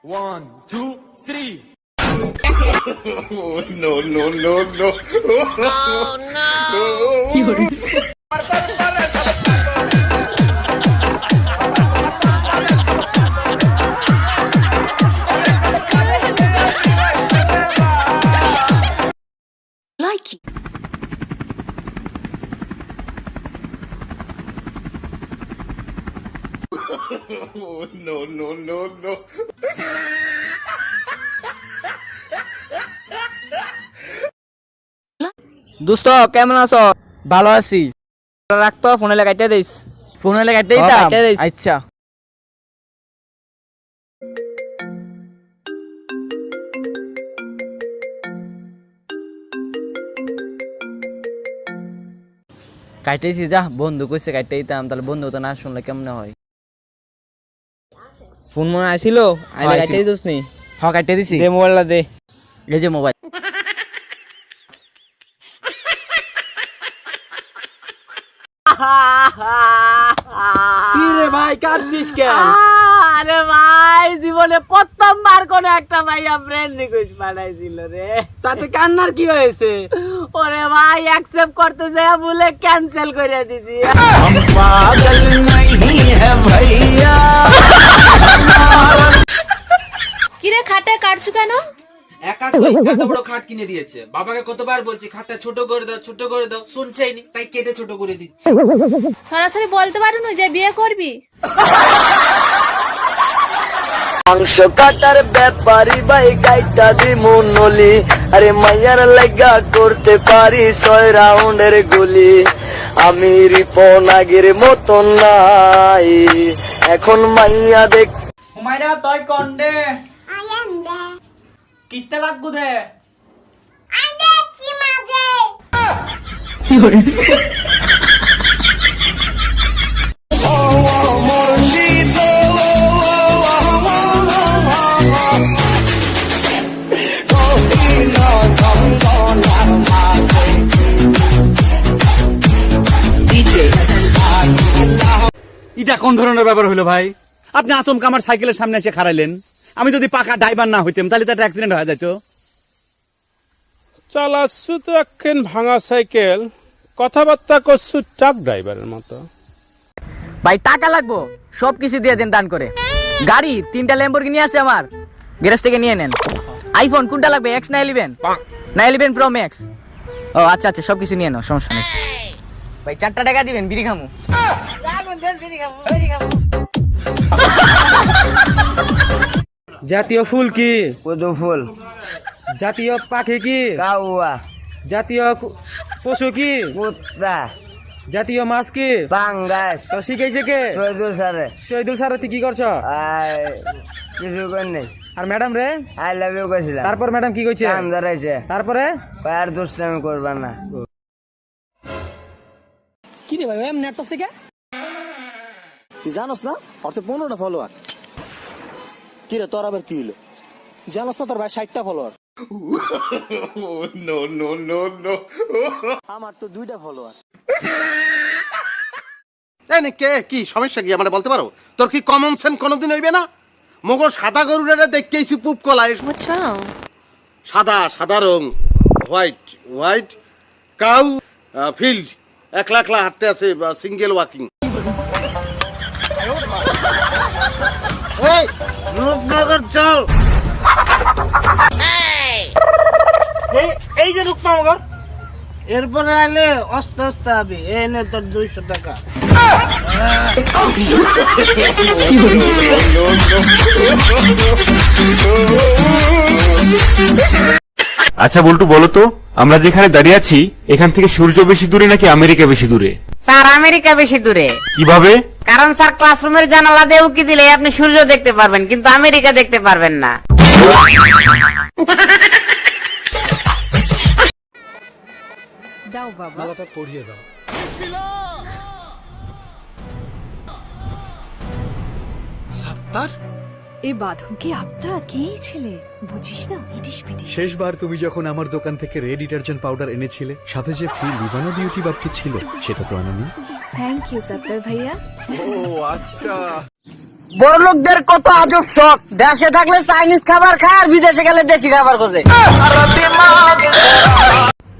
1, 2, 3. Oh, no, no, no, no. Oh, no. Like it. Oh, no, no, no, no. দোস্ত কেমন আছো? ভালো আছি। রাখতো ফোনে লাগাইতে দিস। ফোনে লাগাইতে দিতাম। আচ্ছা। কাইতেছি যা, বন্ধু কইছে কাইতে দিতাম, তাহলে বন্ধু তো না শুনলে কেমনে হয়? ফোন মনে আইছিল, আইলে কাইতে দিস নি? হ্যাঁ কাইতে দিছি। দে মোবাইলটা দে। এই যে মোবাইল। কিরে ভাই কাঁদছিস কেন? আরে ভাই জীবনে প্রথমবার কোন একটা ভাইয়া ফ্রেন্ড রিকোয়েস্ট পাঠাইছিল রে। তাতে কান্নার কি হয়েছে? ওরে ভাই অ্যাকসেপ্ট করতেছে বলে ক্যান্সেল করে দিছি। কিরে খাটে কাটছু কেন? এত বড় খাট কিনে দিয়েছে, বাবাকে কতবার বলছি খাটটা ছোট করে দাও, ছোট করে দাও, শুনছেই নি, তাই কেটে ছোট করে দিচ্ছে। সরাসরি বলতে পারো না যে বিয়ে করবি? মাংস কাটার ব্যাপারী ভাই গাইটা দিমু নলি, আরে মাইয়ার লাগা করতে পারি 6 রাউন্ডের গুলি। আমি রিপন আগের মতন নাই, এখন মাইয়া দেখ। হুমায়রা তই কন্ডে কিত্তে লাগবু দে। এটা কোন ধরনের ব্যাপার হলো ভাই? আপনি আচমকা আমার সাইকেলের সামনে এসে খাড়াইলেন। আমি যদি পাকা ড্রাইভার না হইতাম তাহলে তো একটা অ্যাক্সিডেন্ট হয়ে যেত। চালাচ্ছু তো একখান ভাঙা সাইকেল, কথাবার্তা করছু ট্রাক ড্রাইভারের মতো। ভাই টাকা লাগবো, সব কিছু দিয়ে দেন দান করে। গাড়ি 3টা ল্যাম্বরগিনি আছে আমার, গ্যারেজ থেকে নিয়ে নেন। আইফোন কোনটা লাগবে? X না 11? না 11 Pro Max? ও আচ্ছা আচ্ছা, সব কিছু নিয়ে নাও, সমস্যা নেই। ভাই 4টা টাকা দিবেন, বিড়ি খামু। জাতীয় ফুল কি? পদ্ম ফুল। জাতীয় পাখি কি? কাউয়া। জাতীয় পশু কি? কুত্তা। জাতীয় মাছ কি? পাঙ্গাস। তো শিখাইছে কে? শহীদুল স্যারে। শহীদুল স্যার তুই কি করছো? কিছু কর নেই। আর ম্যাডাম রে? আই লাভ ইউ কইছিলাম। তারপর ম্যাডাম কি কইছে? কান ধরাইছে। তারপরে আর দুষ্টামি করবা না। কি রে ভাই এমন নাটক কে? তুই জানোস না ওর তো 15টা ফলোয়ার। কি রে তোর আবার কি হলো? জানোস না তোর ভাই 60টা follower. Oh, no, no, no, no. আমার তো 2টা ফলোয়ার। কে কি সমস্যা কি আমারে বলতে পারো? তোর কি কমন সেন্স কোনোদিন হইবে না? মগর সাদা গরুটা দেখকেইছি পুপ কলায়। What's wrong? সাদা সাদা রং, হোয়াইট হোয়াইট কাউ ফিল্ড, একলা একলা হাঁটতে আছে, সিঙ্গেল ওয়াকিং। এই রূপনগর চল। এই যে রূপনগর, এরপরে আলে অস্তে অস্তে হবে। এই নে তোর 200 টাকা। আচ্ছা বল্টু বলো তো, আমরা যেখানে দাঁড়িয়ে আছি এখান থেকে সূর্য বেশি দূরে নাকি আমেরিকা বেশি দূরে? স্যার আমেরিকা বেশি দূরে। কিভাবে? কারণ স্যার ক্লাসরুমের জানালা দিয়ে উকি দিলে আপনি সূর্য দেখতে পারবেন, কিন্তু আমেরিকা দেখতে পারবেন না। দাও বাবা। মালাটা পরিয়ে দাও। সাত্তার, এই বাঁধন কি আপনার? কে ছেলে বুঝিস না? ইটিস পিটিস। শেষবার তুমি যখন আমার দোকান থেকে রেড ডিটারজেন্ট পাউডার এনেছিলে, সাথে যে ফ্রি লিভানো বিউটি বাপটি ছিল, সেটা তো আনোনি। থ্যাংক ইউ সত্তর ভাইয়া। ও আচ্ছা। বড় লোকদের কত আজব শখ, দেশে থাকলে চাইনিজ খাবার খায় আর বিদেশে গেলে দেশি খাবার খোঁজে।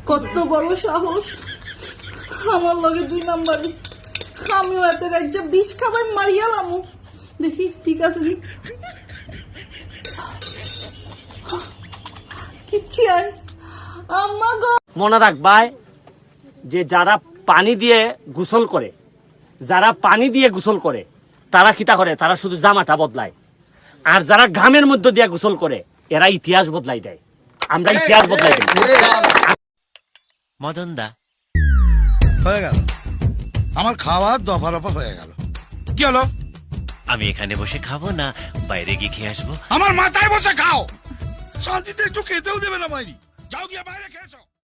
কত বড় সাহস আমার লগে 2 নাম্বারই, আমিও এত রাজ্য 20 খাবার মারিয়ালাম। দেখি ঠিক আছে নি কিচ্ছি আই আম্মা গো। মনে রাখবাই যে যারা পানি দিয়ে গোসল করে, যারা পানি দিয়ে গোসল করে তারা কিতা করে, তারা শুধু জামাটা বদলায়। আর যারা ঘামের মধ্যে দিয়ে গোসল করে এরা ইতিহাস বদলাই দেয়। আমরা ইতিহাস বদলাই দেই। মদন দা হয়ে গেল, আমার খাওয়া দফা রফা হয়ে গেল। কি হলো? আমি এখানে বসে খাবো না বাইরে গিয়ে খেয়ে আসবো? আমার মাথায় বসে খাও, শান্তিতে একটু খেতেও দেবে না বাইরে। যাও গিয়ে বাইরে খেয়েছো।